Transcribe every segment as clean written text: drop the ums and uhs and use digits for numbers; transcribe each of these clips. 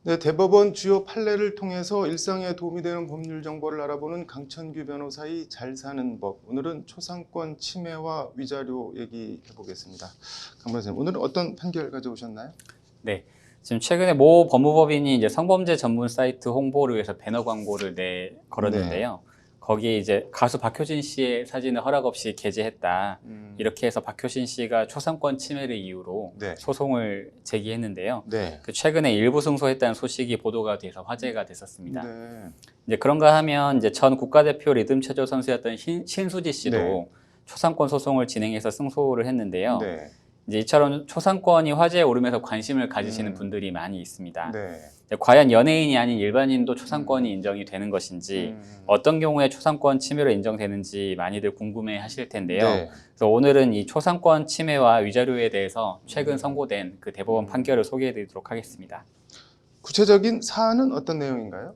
네, 대법원 주요 판례를 통해서 일상에 도움이 되는 법률 정보를 알아보는 강천규 변호사의 잘 사는 법. 오늘은 초상권 침해와 위자료 얘기해 보겠습니다. 강 변호사님, 오늘은 어떤 판결 가져오셨나요? 네. 지금 최근에 모 법무법인이 이제 성범죄 전문 사이트 홍보를 위해서 배너 광고를 걸었는데요. 거기에 이제 가수 박효신 씨의 사진을 허락 없이 게재했다. 이렇게 해서 박효신 씨가 초상권 침해를 이유로 네. 소송을 제기했는데요. 네. 최근에 일부 승소했다는 소식이 보도가 돼서 화제가 됐었습니다. 네. 이제 그런가 하면 이제 전 국가대표 리듬 체조 선수였던 신수지 씨도 네. 초상권 소송을 진행해서 승소를 했는데요. 네. 이제 이처럼 초상권이 화제에 오르면서 관심을 가지시는 분들이 많이 있습니다. 네. 과연 연예인이 아닌 일반인도 초상권이 인정이 되는 것인지 어떤 경우에 초상권 침해로 인정되는지 많이들 궁금해 하실 텐데요. 네. 그래서 오늘은 이 초상권 침해와 위자료에 대해서 최근 선고된 그 대법원 판결을 소개해 드리도록 하겠습니다. 구체적인 사안은 어떤 내용인가요?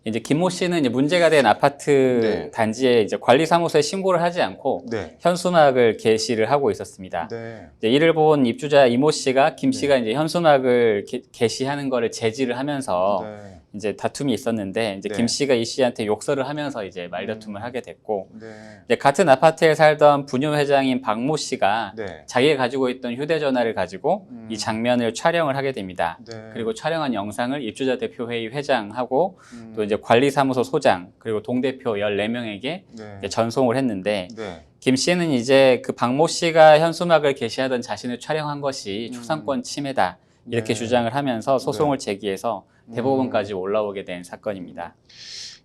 이제 김모 씨는 이제 문제가 된 아파트 네. 단지에 이제 관리사무소에 신고를 하지 않고 네. 현수막을 게시를 하고 있었습니다. 네. 이제 이를 본 입주자 이모 씨가 김 씨가 이제 현수막을 게시하는 거를 제지를 하면서 네. 이제 다툼이 있었는데 이제 네. 김 씨가 이 씨한테 욕설을 하면서 이제 말다툼을 하게 됐고 네. 이제 같은 아파트에 살던 부녀 회장인 박모 씨가 네. 자기가 가지고 있던 휴대전화를 가지고 이 장면을 촬영을 하게 됩니다. 네. 그리고 촬영한 영상을 입주자 대표회의 회장하고 또 이제 관리사무소 소장 그리고 동대표 14명에게 네. 전송을 했는데 네. 김 씨는 이제 그 박모 씨가 현수막을 게시하던 자신을 촬영한 것이 초상권 침해다 이렇게 네. 주장을 하면서 소송을 제기해서 대법원까지 올라오게 된 사건입니다.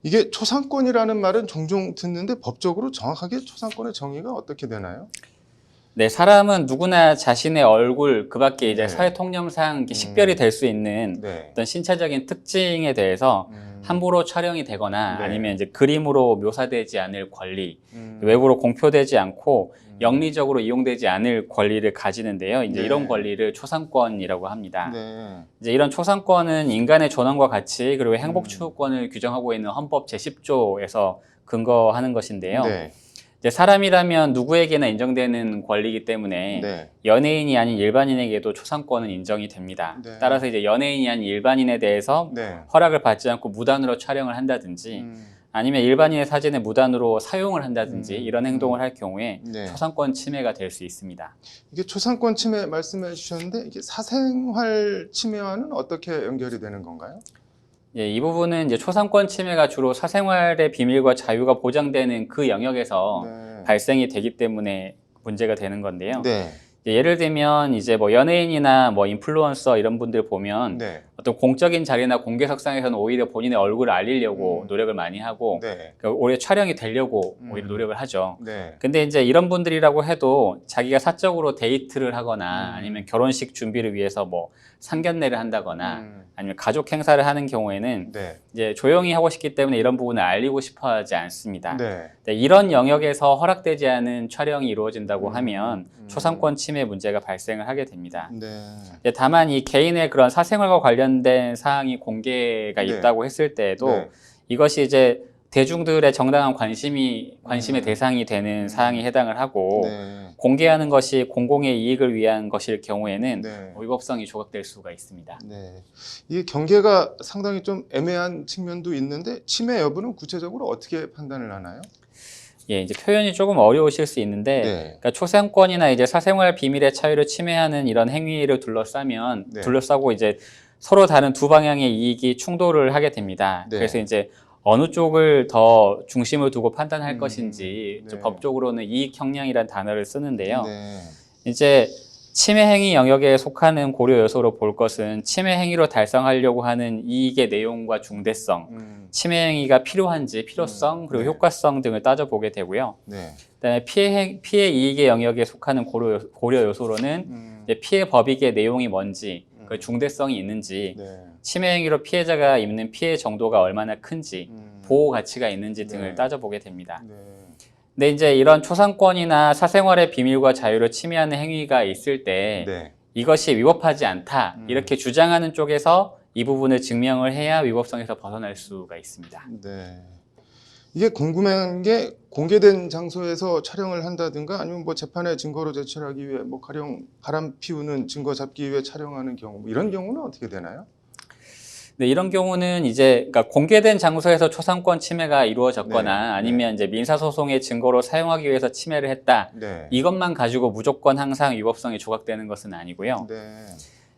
이게 초상권이라는 말은 종종 듣는데 법적으로 정확하게 초상권의 정의가 어떻게 되나요? 네, 사람은 누구나 자신의 얼굴, 그 밖에 이제 네. 사회 통념상 식별이 될 수 있는 네. 어떤 신체적인 특징에 대해서 함부로 촬영이 되거나 네. 아니면 이제 그림으로 묘사되지 않을 권리, 외부로 공표되지 않고 영리적으로 이용되지 않을 권리를 가지는데요. 이제 네. 이런 권리를 초상권이라고 합니다. 네. 이제 이런 초상권은 인간의 존엄과 가치 그리고 행복 추구권을 규정하고 있는 헌법 제10조에서 근거하는 것인데요. 네. 이제 사람이라면 누구에게나 인정되는 권리이기 때문에 네. 연예인이 아닌 일반인에게도 초상권은 인정이 됩니다. 네. 따라서 이제 연예인이 아닌 일반인에 대해서 네. 허락을 받지 않고 무단으로 촬영을 한다든지 아니면 일반인의 사진을 무단으로 사용을 한다든지 이런 행동을 할 경우에 네. 초상권 침해가 될 수 있습니다. 이게 초상권 침해 말씀해 주셨는데 이게 사생활 침해와는 어떻게 연결이 되는 건가요? 예, 이 부분은 이제 초상권 침해가 주로 사생활의 비밀과 자유가 보장되는 그 영역에서 네. 발생이 되기 때문에 문제가 되는 건데요. 네. 예를 들면 이제 뭐 연예인이나 뭐 인플루언서 이런 분들 보면 네. 어떤 공적인 자리나 공개석상에서는 오히려 본인의 얼굴을 알리려고 노력을 많이 하고 네. 오히려 촬영이 되려고 오히려 노력을 하죠. 네. 근데 이제 이런 분들이라고 해도 자기가 사적으로 데이트를 하거나 아니면 결혼식 준비를 위해서 뭐 상견례를 한다거나 아니면 가족 행사를 하는 경우에는 네. 이제 조용히 하고 싶기 때문에 이런 부분을 알리고 싶어 하지 않습니다. 네. 네, 이런 영역에서 허락되지 않은 촬영이 이루어진다고 하면 초상권 침해 문제가 발생을 하게 됩니다. 네. 다만 이 개인의 그런 사생활과 관련된 사항이 공개가 네. 있다고 했을 때에도 네. 이것이 이제 대중들의 정당한 관심의 대상이 되는 사항에 해당을 하고 네. 공개하는 것이 공공의 이익을 위한 것일 경우에는 네. 위법성이 조각될 수가 있습니다. 네. 이게 경계가 상당히 좀 애매한 측면도 있는데 침해 여부는 구체적으로 어떻게 판단을 하나요? 예, 이제 표현이 조금 어려우실 수 있는데, 네. 그러니까 초상권이나 이제 사생활 비밀의 자유를 침해하는 이런 행위를 네. 둘러싸고 이제 서로 다른 두 방향의 이익이 충돌을 하게 됩니다. 네. 그래서 이제 어느 쪽을 더 중심을 두고 판단할 것인지 네. 법적으로는 이익 형량이라는 단어를 쓰는데요. 네. 이제 침해 행위 영역에 속하는 고려 요소로 볼 것은 침해 행위로 달성하려고 하는 이익의 내용과 중대성, 침해 행위가 필요한지 필요성 그리고 네. 효과성 등을 따져보게 되고요. 네. 그다음에 피해 이익의 영역에 속하는 고려 요소로는 이제 피해 법익의 내용이 뭔지, 그 중대성이 있는지, 네. 침해 행위로 피해자가 입는 피해 정도가 얼마나 큰지, 보호 가치가 있는지 등을 네. 따져보게 됩니다. 네. 근데 이제 이런 초상권이나 사생활의 비밀과 자유를 침해하는 행위가 있을 때 네. 이것이 위법하지 않다 이렇게 주장하는 쪽에서 이 부분을 증명을 해야 위법성에서 벗어날 수가 있습니다. 네. 이게 궁금한 게 공개된 장소에서 촬영을 한다든가 아니면 뭐 재판에 증거로 제출하기 위해 뭐 가령 바람 피우는 증거 잡기 위해 촬영하는 경우 뭐 이런 경우는 어떻게 되나요? 근데 이런 경우는 이제 그러니까 공개된 장소에서 초상권 침해가 이루어졌거나 네, 아니면 이제 민사소송의 증거로 사용하기 위해서 침해를 했다. 네. 이것만 가지고 무조건 항상 위법성이 조각되는 것은 아니고요. 네.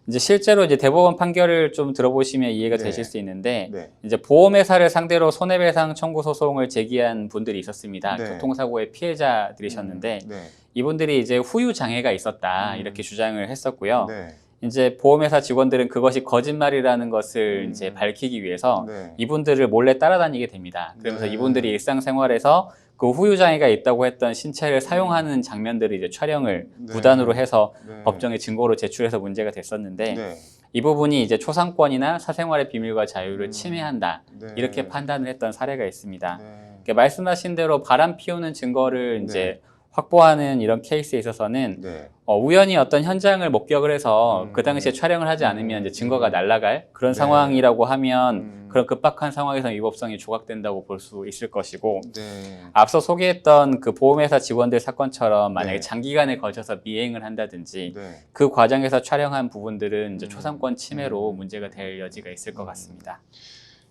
이제 실제로 이제 대법원 판결을 좀 들어보시면 이해가 네. 되실 수 있는데 네. 이제 보험회사를 상대로 손해배상 청구 소송을 제기한 분들이 있었습니다. 네. 교통사고의 피해자들이셨는데 네. 이분들이 이제 후유 장애가 있었다 이렇게 주장을 했었고요. 네. 이제 보험회사 직원들은 그것이 거짓말이라는 것을 이제 밝히기 위해서 네. 이분들을 몰래 따라다니게 됩니다. 그러면서 네. 이분들이 일상생활에서 그 후유 장애가 있다고 했던 신체를 사용하는 장면들을 이제 촬영을 네. 무단으로 해서 네. 법정에 증거로 제출해서 문제가 됐었는데 네. 이 부분이 이제 초상권이나 사생활의 비밀과 자유를 침해한다 네. 이렇게 판단을 했던 사례가 있습니다. 네. 그러니까 말씀하신 대로 바람 피우는 증거를 네. 이제 확보하는 이런 케이스에 있어서는 네. 우연히 어떤 현장을 목격을 해서 그 당시에 촬영을 하지 않으면 이제 증거가 날아갈 그런 네. 상황이라고 하면 그런 급박한 상황에서 위법성이 조각된다고 볼 수 있을 것이고 네. 앞서 소개했던 그 보험회사 직원들 사건처럼 만약에 네. 장기간에 걸쳐서 미행을 한다든지 네. 그 과정에서 촬영한 부분들은 이제 초상권 침해로 문제가 될 여지가 있을 것 같습니다.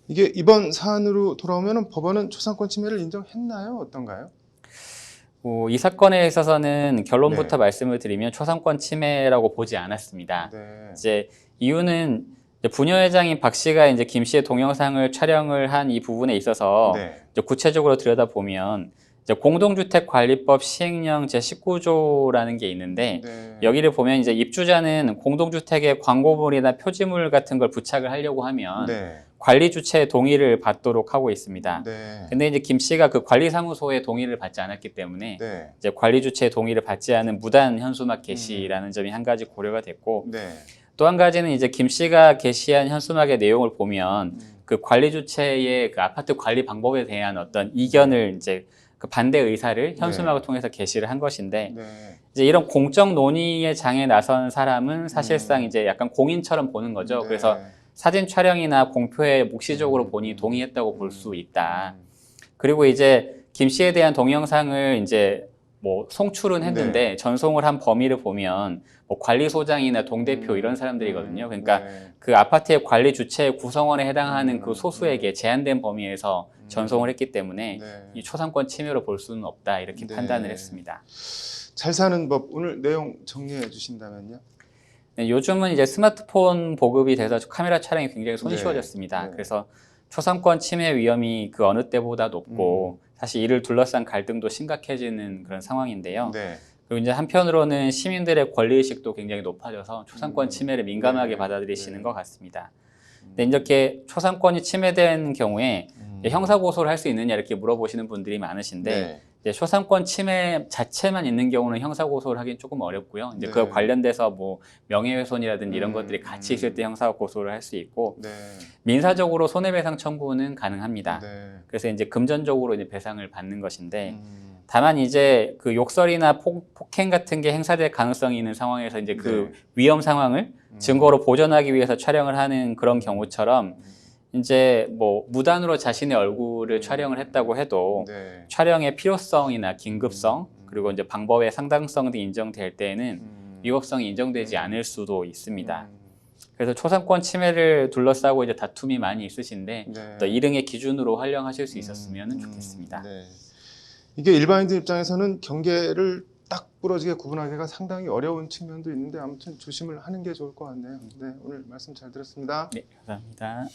이게 이번 사안으로 돌아오면 법원은 초상권 침해를 인정했나요? 어떤가요? 이 사건에 있어서는 결론부터 네. 말씀을 드리면 초상권 침해라고 보지 않았습니다. 네. 이제 이유는 이제 부녀회장인 박 씨가 이제 김 씨의 동영상을 촬영을 한 이 부분에 있어서 네. 이제 구체적으로 들여다보면 이제 공동주택관리법 시행령 제19조라는 게 있는데 네. 여기를 보면 이제 입주자는 공동주택의 광고물이나 표지물 같은 걸 부착을 하려고 하면 네. 관리 주체의 동의를 받도록 하고 있습니다. 네. 근데 이제 김 씨가 그 관리사무소의 동의를 받지 않았기 때문에 네. 이제 관리 주체의 동의를 받지 않은 무단 현수막 게시라는 점이 한 가지 고려가 됐고 네. 또 한 가지는 이제 김 씨가 게시한 현수막의 내용을 보면 그 관리 주체의 그 아파트 관리 방법에 대한 어떤 이견을 이제 그 반대 의사를 현수막을 통해서 게시를 한 것인데 네. 이제 이런 공적 논의의 장에 나선 사람은 사실상 이제 약간 공인처럼 보는 거죠. 네. 그래서 사진 촬영이나 공표에 묵시적으로 본인이 동의했다고 볼 수 있다. 그리고 이제 김 씨에 대한 동영상을 이제 뭐 송출은 했는데 전송을 한 범위를 보면 뭐 관리소장이나 동대표 이런 사람들이거든요. 그러니까 네. 그 아파트의 관리 주체의 구성원에 해당하는 그 소수에게 제한된 범위에서 전송을 했기 때문에 네. 이 초상권 침해로 볼 수는 없다 이렇게 네. 판단을 했습니다. 잘 사는 법 오늘 내용 정리해 주신다면요? 네, 요즘은 이제 스마트폰 보급이 돼서 카메라 촬영이 굉장히 손쉬워졌습니다. 네. 그래서 초상권 침해 위험이 그 어느 때보다 높고 사실 이를 둘러싼 갈등도 심각해지는 그런 상황인데요. 네. 그리고 이제 한편으로는 시민들의 권리의식도 굉장히 높아져서 초상권 침해를 민감하게 네. 받아들이시는 네. 것 같습니다. 근데 이렇게 초상권이 침해된 경우에 형사고소를 할 수 있느냐 이렇게 물어보시는 분들이 많으신데 네. 이제 초상권 침해 자체만 있는 경우는 형사고소를 하긴 조금 어렵고요. 이제 네. 그 관련돼서 뭐 명예훼손이라든지 이런 것들이 같이 있을 때 형사고소를 할 수 있고 네. 민사적으로 손해배상 청구는 가능합니다. 네. 그래서 이제 금전적으로 이제 배상을 받는 것인데 다만 이제 그 욕설이나 폭행 같은 게 행사될 가능성이 있는 상황에서 이제 그 위험 상황을 증거로 보존하기 위해서 촬영을 하는 그런 경우처럼 이제 뭐 무단으로 자신의 얼굴을 촬영을 했다고 해도 네. 촬영의 필요성이나 긴급성 그리고 이제 방법의 상당성 등이 인정될 때에는 위법성이 인정되지 않을 수도 있습니다. 그래서 초상권 침해를 둘러싸고 이제 다툼이 많이 있으신데 네. 또 일응의 기준으로 활용하실 수 있었으면 좋겠습니다. 네. 이게 일반인들 입장에서는 경계를 딱 부러지게 구분하기가 상당히 어려운 측면도 있는데 아무튼 조심을 하는 게 좋을 것 같네요. 네, 오늘 말씀 잘 들었습니다. 네, 감사합니다.